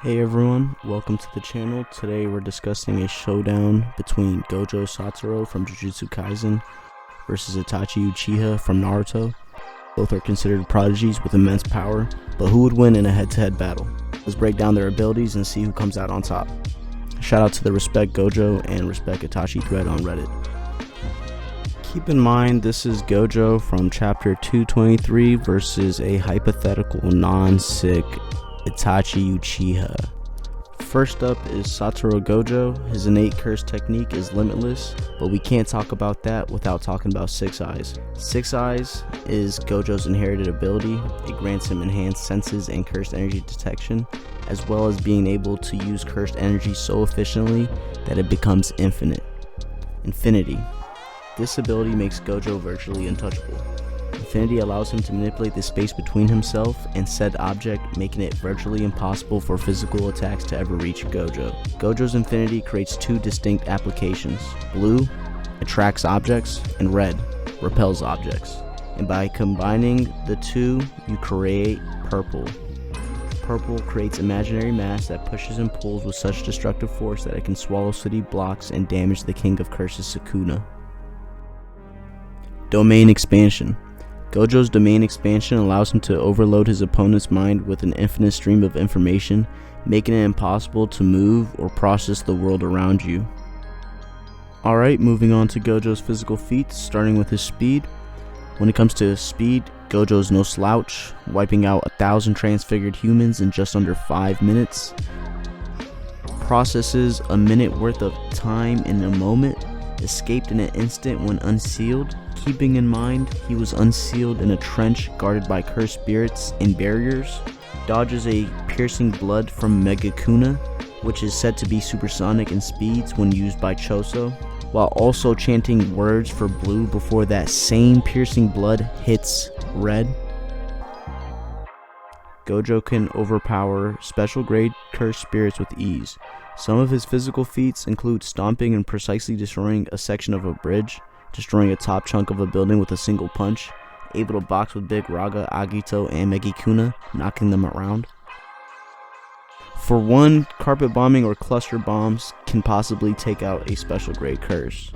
Hey everyone, welcome to the channel. Today we're discussing a showdown between Gojo Satoru from Jujutsu Kaisen versus Itachi Uchiha from Naruto. Both are considered prodigies with immense power, but who would win in a head-to-head battle? Let's break down their abilities and see who comes out on top. Shout out to the Respect Gojo and Respect Itachi thread on Reddit. Keep in mind this is Gojo from chapter 223 versus a hypothetical non-sick Itachi Uchiha. First up is Satoru Gojo. His innate curse technique is limitless, but we can't talk about that without talking about Six Eyes. Six Eyes is Gojo's inherited ability. It grants him enhanced senses and cursed energy detection, as well as being able to use cursed energy so efficiently that it becomes infinity. This ability makes Gojo virtually untouchable. Infinity allows him to manipulate the space between himself and said object, making it virtually impossible for physical attacks to ever reach Gojo. Gojo's Infinity creates two distinct applications. Blue attracts objects, and red repels objects. And by combining the two, you create purple. Purple creates imaginary mass that pushes and pulls with such destructive force that it can swallow city blocks and damage the King of Curses Sukuna. Domain expansion. Gojo's domain expansion allows him to overload his opponent's mind with an infinite stream of information, making it impossible to move or process the world around you. Alright, moving on to Gojo's physical feats, starting with his speed. When it comes to his speed, Gojo's no slouch, wiping out 1,000 transfigured humans in just under 5 minutes. Processes a minute worth of time in a moment, escaped in an instant when unsealed. Keeping in mind he was unsealed in a trench guarded by cursed spirits and barriers. Dodges a piercing blood from Megakuna, which is said to be supersonic in speeds when used by Choso, while also chanting words for blue before that same piercing blood hits red. Gojo can overpower special grade cursed spirits with ease. Some of his physical feats include stomping and precisely destroying a section of a bridge, destroying a top chunk of a building with a single punch, able to box with Big Raga, Agito, and Megikuna, knocking them around. For one, carpet bombing or cluster bombs can possibly take out a special grade curse,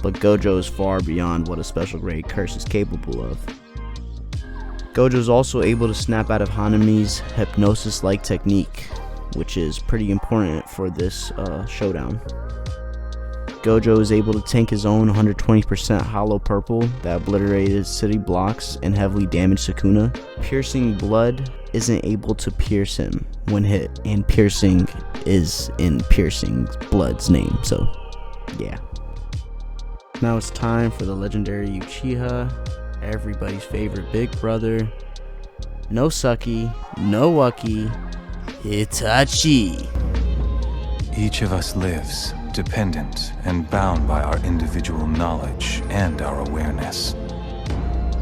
but Gojo is far beyond what a special grade curse is capable of. Gojo is also able to snap out of Hanami's hypnosis-like technique, which is pretty important for this showdown. Gojo is able to tank his own 120% hollow purple that obliterated city blocks and heavily damaged Sukuna. Piercing blood isn't able to pierce him when hit, and piercing is in piercing blood's name, so yeah. Now it's time for the legendary Uchiha, everybody's favorite big brother. No sucky, no wucky, Itachi. Each of us lives dependent and bound by our individual knowledge and our awareness.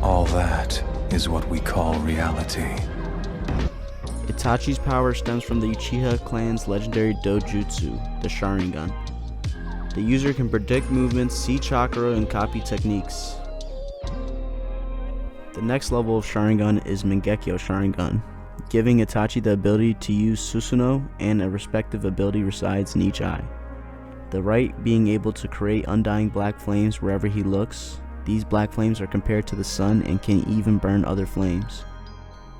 All that is what we call reality. Itachi's power stems from the Uchiha clan's legendary dojutsu, the Sharingan. The user can predict movements, see chakra, and copy techniques. The next level of Sharingan is Mangekyo Sharingan, giving Itachi the ability to use Susanoo, and a respective ability resides in each eye. The right being able to create undying black flames wherever he looks. These black flames are compared to the sun and can even burn other flames.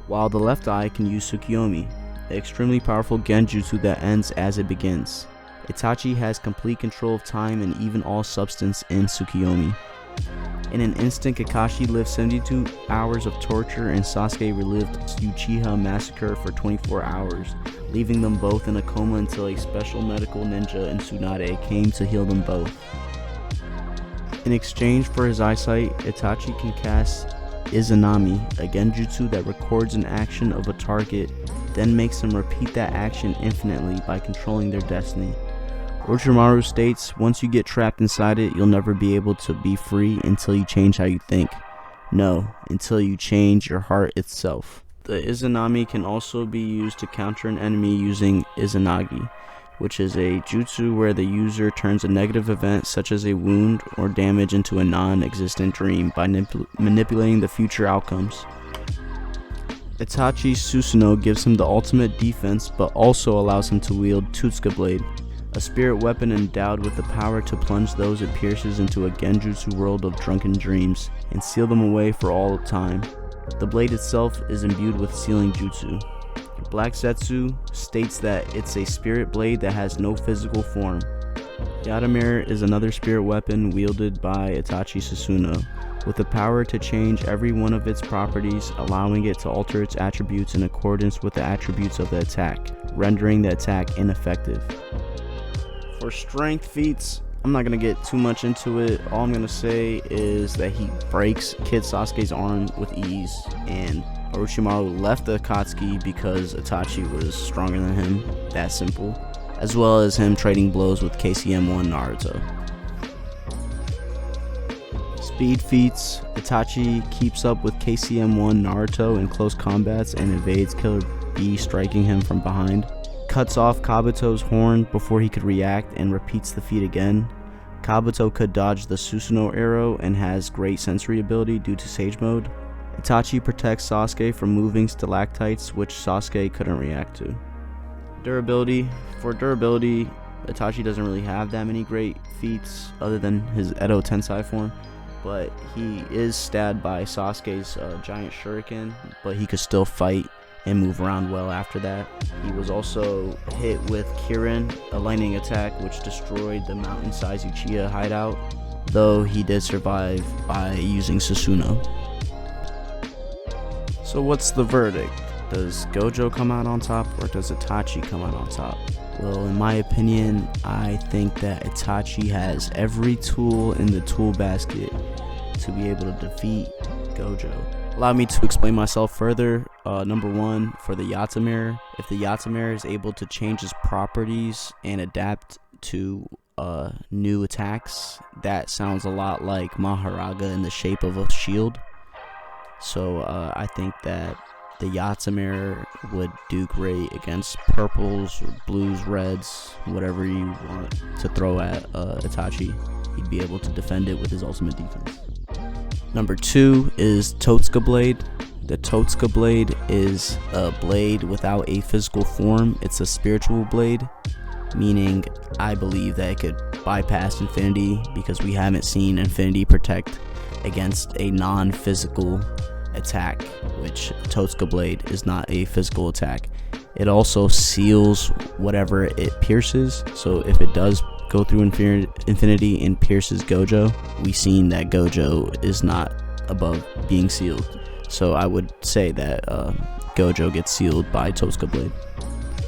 While the left eye can use Tsukiyomi, an extremely powerful genjutsu that ends as it begins. Itachi has complete control of time and even all substance in Tsukiyomi. In an instant, Kakashi lived 72 hours of torture and Sasuke relived Uchiha massacre for 24 hours, leaving them both in a coma until a special medical ninja in Tsunade came to heal them both. In exchange for his eyesight, Itachi can cast Izanami, a genjutsu that records an action of a target, then makes them repeat that action infinitely by controlling their destiny. Orochimaru states, once you get trapped inside it, you'll never be able to be free until you change how you think. No, until you change your heart itself. The Izanami can also be used to counter an enemy using Izanagi, which is a jutsu where the user turns a negative event such as a wound or damage into a non-existent dream by manipulating the future outcomes. Itachi's Susanoo gives him the ultimate defense, but also allows him to wield Totsuka Blade, a spirit weapon endowed with the power to plunge those it pierces into a genjutsu world of drunken dreams and seal them away for all time. The blade itself is imbued with sealing jutsu. Black Zetsu states that it's a spirit blade that has no physical form. Yatamir is another spirit weapon wielded by Itachi Susanoo, with the power to change every one of its properties, allowing it to alter its attributes in accordance with the attributes of the attack, rendering the attack ineffective. For strength feats, I'm not going to get too much into it. All I'm going to say is that he breaks Kid Sasuke's arm with ease, and Orochimaru left the Akatsuki because Itachi was stronger than him, that simple, as well as him trading blows with KCM1 Naruto. Speed feats, Itachi keeps up with KCM1 Naruto in close combats and evades Killer B striking him from behind. Cuts off Kabuto's horn before he could react and repeats the feat again. Kabuto could dodge the Susanoo arrow and has great sensory ability due to Sage Mode. Itachi protects Sasuke from moving stalactites, which Sasuke couldn't react to. Durability. For durability, Itachi doesn't really have that many great feats other than his Edo Tensei form, but he is stabbed by Sasuke's giant shuriken, but he could still fight and move around well after that. He was also hit with Kirin, a lightning attack which destroyed the mountain-sized Uchiha hideout, though he did survive by using Susanoo. So what's the verdict? Does Gojo come out on top or does Itachi come out on top? Well, in my opinion, I think that Itachi has every tool in the tool basket to be able to defeat Gojo. Allow me to explain myself further. Number one, for the Yatamir, if the Yatamir is able to change his properties and adapt to new attacks, that sounds a lot like Maharaga in the shape of a shield. So I think that the Yatamir would do great against purples, or blues, reds, whatever you want to throw at Itachi. He'd be able to defend it with his ultimate defense. Number two is Totsuka Blade. The Totsuka Blade is a blade without a physical form. It's a spiritual blade, meaning I believe that it could bypass Infinity because we haven't seen Infinity protect against a non-physical attack, which Totsuka Blade is not a physical attack. It also seals whatever it pierces, so if it does go through Infinity and pierces Gojo, we've seen that Gojo is not above being sealed. So I would say that Gojo gets sealed by Totsuka Blade.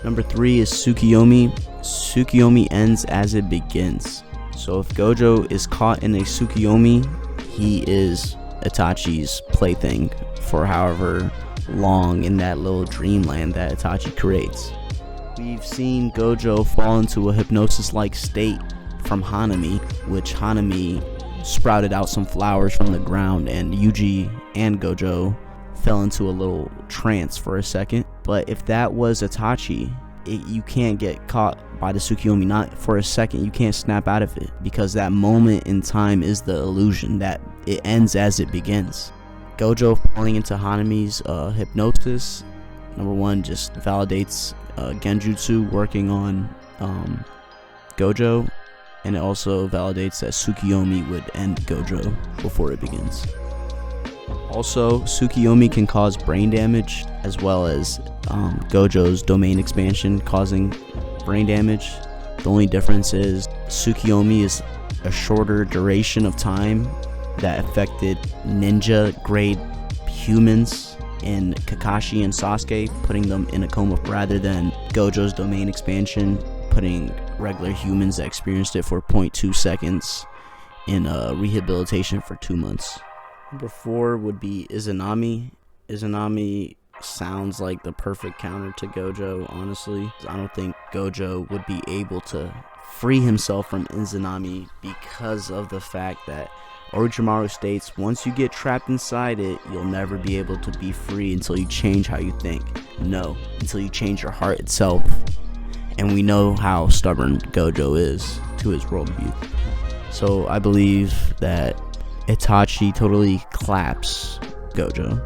Number three is Tsukiyomi. Tsukiyomi ends as it begins. So if Gojo is caught in a Tsukiyomi, he is Itachi's plaything for however long in that little dreamland that Itachi creates. We've seen Gojo fall into a hypnosis-like state from Hanami, which Hanami sprouted out some flowers from the ground, and Yuji and Gojo fell into a little trance for a second. But if that was Itachi, you can't get caught by the Tsukiyomi, not for a second. You can't snap out of it, because that moment in time is the illusion that it ends as it begins. Gojo falling into Hanami's hypnosis, number one, just validates Genjutsu working on Gojo, and it also validates that Tsukiyomi would end Gojo before it begins. Also, Tsukiyomi can cause brain damage, as well as Gojo's domain expansion causing brain damage. The only difference is Tsukiyomi is a shorter duration of time that affected ninja grade humans in Kakashi and Sasuke, putting them in a coma, rather than Gojo's domain expansion putting regular humans that experienced it for 0.2 seconds in rehabilitation for 2 months. Number four would be Izanami. Izanami sounds like the perfect counter to Gojo, honestly. I don't think Gojo would be able to free himself from Izanami because of the fact that Orochimaru states, once you get trapped inside it, you'll never be able to be free until you change how you think. No, until you change your heart itself. And we know how stubborn Gojo is to his worldview. So I believe that Itachi totally claps Gojo.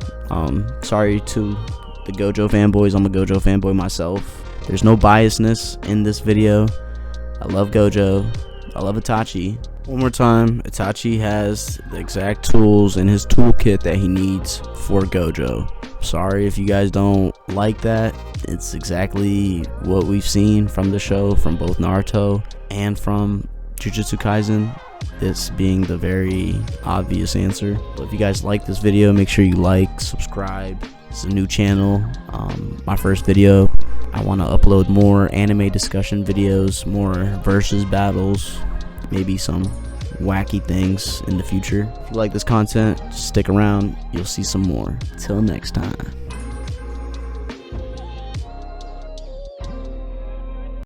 Sorry to the Gojo fanboys. I'm a Gojo fanboy myself. There's no biasness in this video. I love Gojo. I love Itachi. One more time, Itachi has the exact tools in his toolkit that he needs for Gojo. Sorry if you guys don't like that. It's exactly what we've seen from the show, from both Naruto and from Jujutsu Kaisen. This being the very obvious answer. But if you guys like this video, make sure you like, subscribe. It's a new channel, my first video. I want to upload more anime discussion videos, more versus battles, maybe some wacky things in the future. If you like this content, stick around. You'll see some more. Till next time.